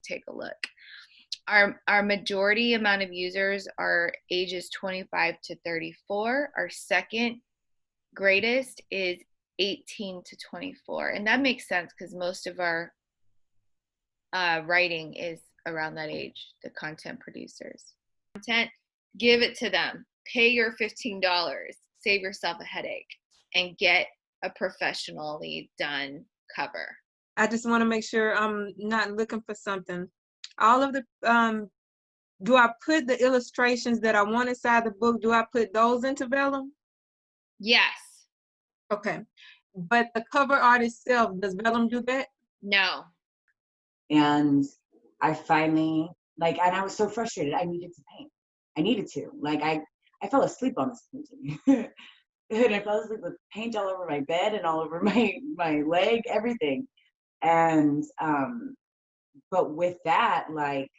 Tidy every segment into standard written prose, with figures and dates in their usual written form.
take a look. Our majority amount of users are ages 25 to 34. Our second greatest is 18 to 24. And that makes sense because most of our writing is around that age, the content producers. Content, give it to them. Pay your $15, save yourself a headache, and get a professionally done cover. I just want to make sure I'm not looking for something. All of the, do I put the illustrations that I want inside the book, do I put those into Vellum? Yes. Okay. But the cover art itself, does Vellum do that? No. And I finally, like, and I was so frustrated. I needed to paint. I needed to. Like, I fell asleep on this painting. And I fell asleep with paint all over my bed and all over my leg, everything. And, but with that, like,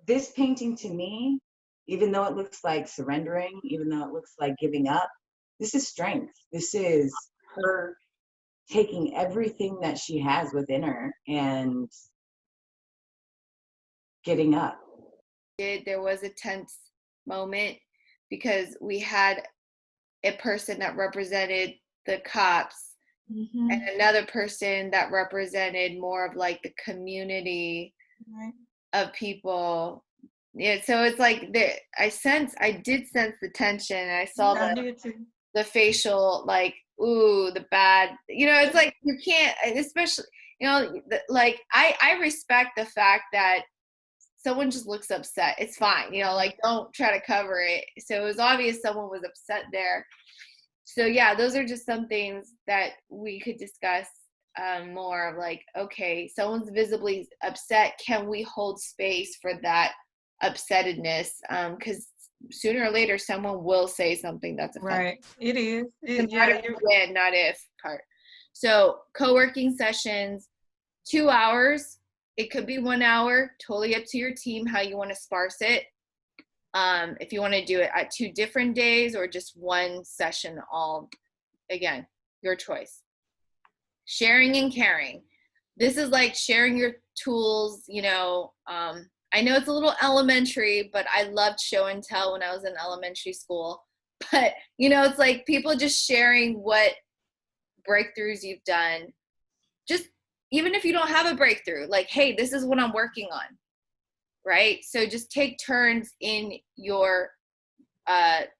this painting to me, even though it looks like surrendering, even though it looks like giving up, this is strength. This is her taking everything that she has within her and getting up. There was a tense moment because we had a person that represented the cops and another person that represented more of like the community of people. Yeah, so it's like I did sense the tension. And I saw the facial, like, ooh, the bad, it's like you can't, especially, like I respect the fact that someone just looks upset. It's fine, like don't try to cover it. So it was obvious someone was upset there. So yeah, those are just some things that we could discuss more of, like, okay, someone's visibly upset. Can we hold space for that upsettedness? Because sooner or later, someone will say something that's offensive. Right. It is. When, not if part. So co-working sessions, 2 hours. It could be 1 hour. Totally up to your team how you want to sparse it. If you want to do it at 2 different days or just one session, all, again, your choice. Sharing and caring. This is like sharing your tools, I know it's a little elementary, but I loved show and tell when I was in elementary school. But, it's like people just sharing what breakthroughs you've done. Just even if you don't have a breakthrough, like, hey, this is what I'm working on. Right? So just take turns in your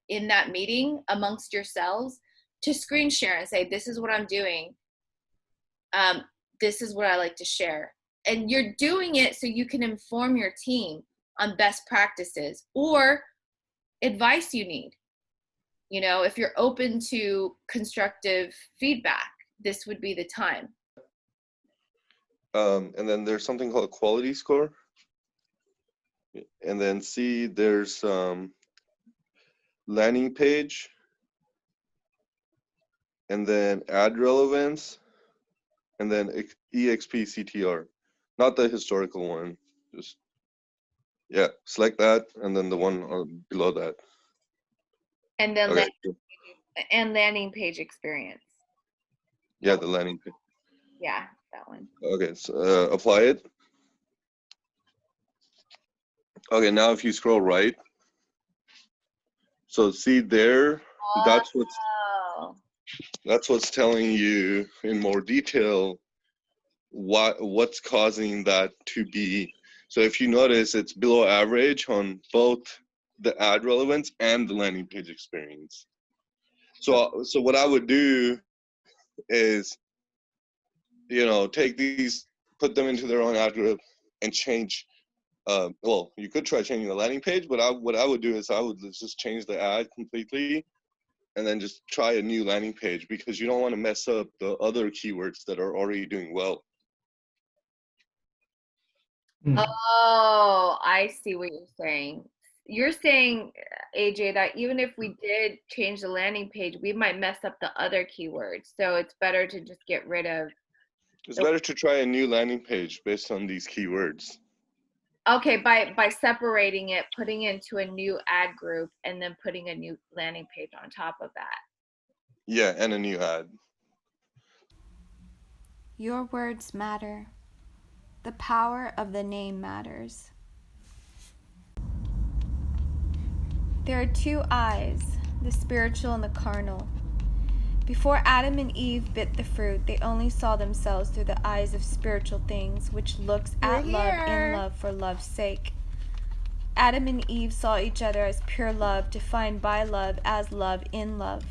in that meeting amongst yourselves to screen share and say, this is what I'm doing. This is what I like to share. And you're doing it so you can inform your team on best practices or advice you need. If you're open to constructive feedback, this would be the time. And then there's something called quality score. And then C, there's landing page. And then add relevance. And then EXP CTR. Not the historical one. Just, yeah, select that. And then the one below that. And then landing page experience. Yeah, the landing page. Yeah, that one. Okay, so apply it. Okay, now if you scroll right, so see there, that's what's telling you in more detail what's causing that to be. So if you notice, it's below average on both the ad relevance and the landing page experience. So what I would do is, take these, put them into their own ad group and change. Well, you could try changing the landing page, but what I would do is I would just change the ad completely and then just try a new landing page, because you don't want to mess up the other keywords that are already doing well. Oh, I see what you're saying. You're saying, AJ, that even if we did change the landing page, we might mess up the other keywords. So it's better to just get rid of. It's better to try a new landing page based on these keywords. Okay, by separating it, putting it into a new ad group, and then putting a new landing page on top of that. Yeah, and a new ad. Your words matter. The power of the name matters. There are two eyes, the spiritual and the carnal. Before Adam and Eve bit the fruit, they only saw themselves through the eyes of spiritual things, which looks at love in love for love's sake. Adam and Eve saw each other as pure love, defined by love as love in love.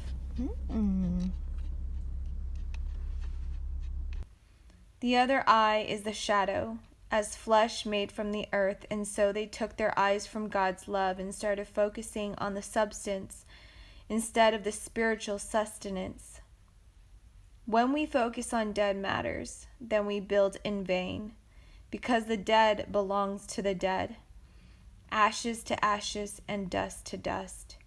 The other eye is the shadow, as flesh made from the earth, and so they took their eyes from God's love and started focusing on the substance instead of the spiritual sustenance. When we focus on dead matters, then we build in vain, because the dead belongs to the dead. Ashes to ashes and dust to dust.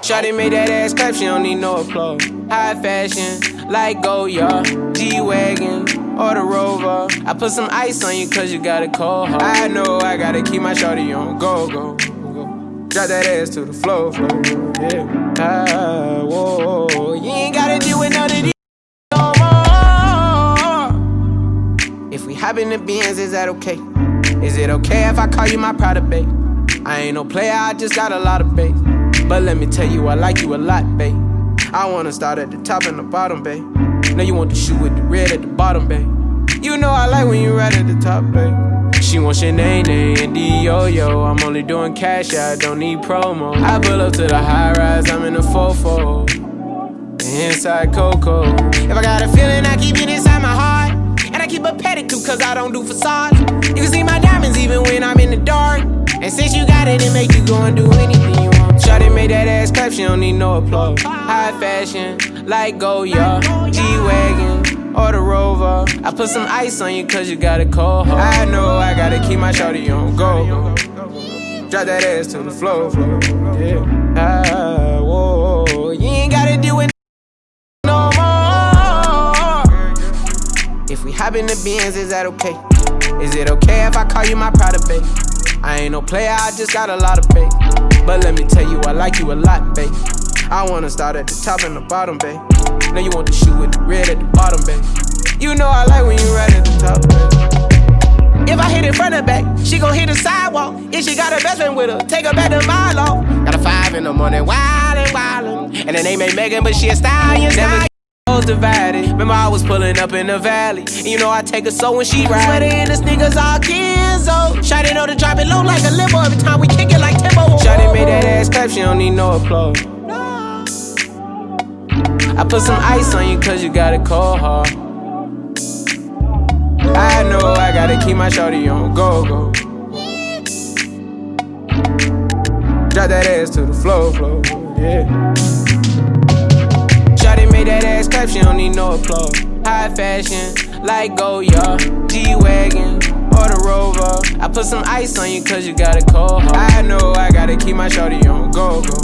Shawty made that ass clap, she don't need no applause. High fashion, like Goya, G-Wagon, or the Rover. I put some ice on you cause you got a cold heart. I know I gotta keep my shawty on go, go, go. Drop that ass to the floor, floor, yeah. Ah, whoa, you ain't gotta deal with none of these no more. If we hop in the Benz, is that okay? Is it okay if I call you my pride babe? I ain't no player, I just got a lot of bass. But let me tell you, I like you a lot, babe. I wanna start at the top and the bottom, babe. Now you want the shoe with the red at the bottom, babe. You know I like when you right at the top, babe. She wants your name and D-Yo-Yo. I'm only doing cash, I don't need promo. I pull up to the high rise, I'm in the fofo. Inside Coco. If I got a feeling, I keep it inside my heart. And I keep a pedicure cause I don't do facades. You can see my diamonds even when I'm in the dark. And since you got it, it make you go and do anything you want. Shawty made that ass clap, she don't need no applause. High fashion, like Goya, G-Wagon, or the Rover. I put some ice on you cause you got a cold heart. I know I gotta keep my shawty on go, go. Drop that ass to the floor, floor, yeah. Ah, whoa, you ain't gotta deal with no more. If we hop in the Benz, is that okay? Is it okay if I call you my pride babe? I ain't no player, I just got a lot of babe. But let me tell you, I like you a lot, babe. I wanna start at the top and the bottom, babe. Now you want the shoe with the red at the bottom, babe. You know I like when you right at the top, babe. If I hit it front and back, she gon' hit the sidewalk. If she got her best friend with her, take her back to Milo. Got a 5 in the morning, wildin', wildin'. And the name ain't Megan, but she a stallion, stallion. Divided. Remember I was pulling up in the valley, and you know I take her so when she ride. Sweater and the sneakers all Kenzo. Shawty know to drop it low like a limo every time we kick it like Timbo. Shawty made that ass clap, she don't need no applause. I put some ice on you cause you got a cold heart. I know I gotta keep my shawty on go, go. Drop that ass to the floor, floor, yeah. Shawty made that ass clap, she don't need no applause. High fashion, like Goya, G-Wagon, or the Rover. I put some ice on you cause you got a cold heart. I know I gotta keep my shawty on go, go.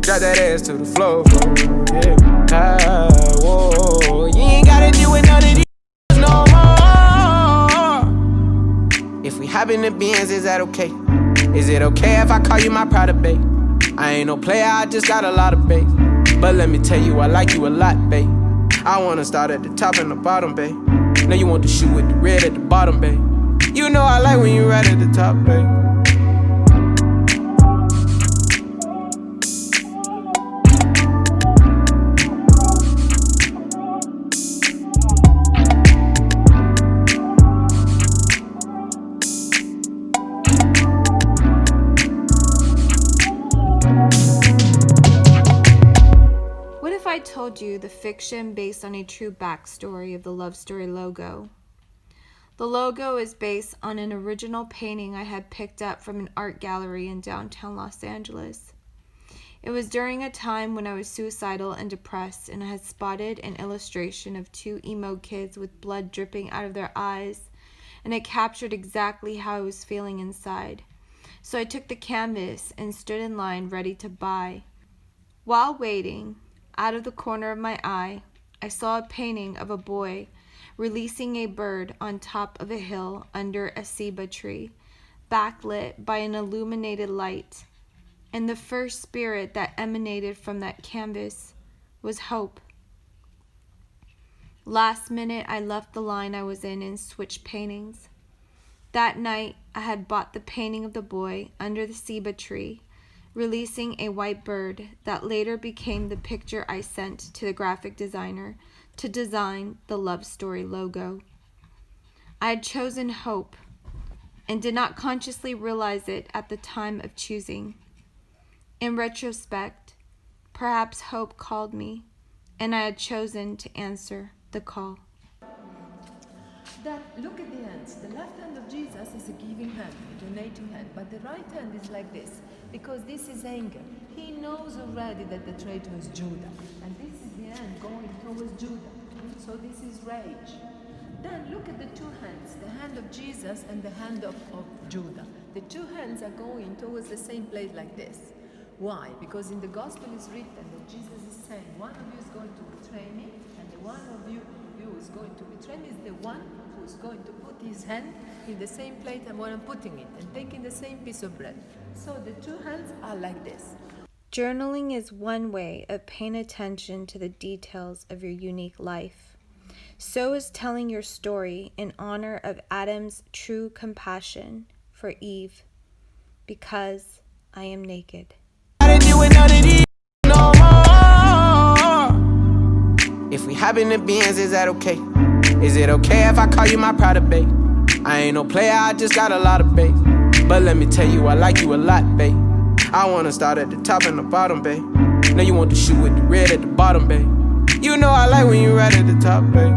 Drop that ass to the floor, floor, yeah. Ah, whoa, you ain't gotta deal with none of these no more. If we hop in the Benz, is that okay? Is it okay if I call you my pride babe? I ain't no player, I just got a lot of bass. But let me tell you, I like you a lot, babe. I wanna start at the top and the bottom, babe. Now you want the shoe with the red at the bottom, babe. You know I like when you right at the top, babe. I told you the fiction based on a true backstory of the Love Story logo. The logo is based on an original painting I had picked up from an art gallery in downtown Los Angeles. It was during a time when I was suicidal and depressed, and I had spotted an illustration of 2 emo kids with blood dripping out of their eyes, and it captured exactly how I was feeling inside. So I took the canvas and stood in line ready to buy. While waiting, out of the corner of my eye, I saw a painting of a boy releasing a bird on top of a hill under a ceiba tree, backlit by an illuminated light. And the first spirit that emanated from that canvas was hope. Last minute, I left the line I was in and switched paintings. That night, I had bought the painting of the boy under the ceiba tree, releasing a white bird that later became the picture I sent to the graphic designer to design the love story logo. I had chosen hope and did not consciously realize it at the time of choosing. In retrospect, perhaps hope called me, and I had chosen to answer the call. That, look at the hands. The left hand of Jesus is a giving hand, a donating hand, but the right hand is like this, because this is anger. He knows already that the traitor is Judah, and this is the hand going towards Judah. So this is rage. Then look at the two hands, the hand of Jesus and the hand of Judah. The two hands are going towards the same place like this. Why? Because in the gospel is written that Jesus is saying, one of you is going to betray me, and the one of you who is going to betray me is the one who is going to put his hand in the same plate and where I'm putting it, and taking the same piece of bread. So the two hands are like this. Journaling is one way of paying attention to the details of your unique life. So is telling your story in honor of Adam's true compassion for Eve, because I am naked. If we happen to be ends, is that okay? Is it okay if I call you my pride, babe? I ain't no player, I just got a lot of babe. But let me tell you, I like you a lot, babe. I wanna start at the top and the bottom, babe. Now you want to shoot with the red at the bottom, babe. You know I like when you right at the top, babe.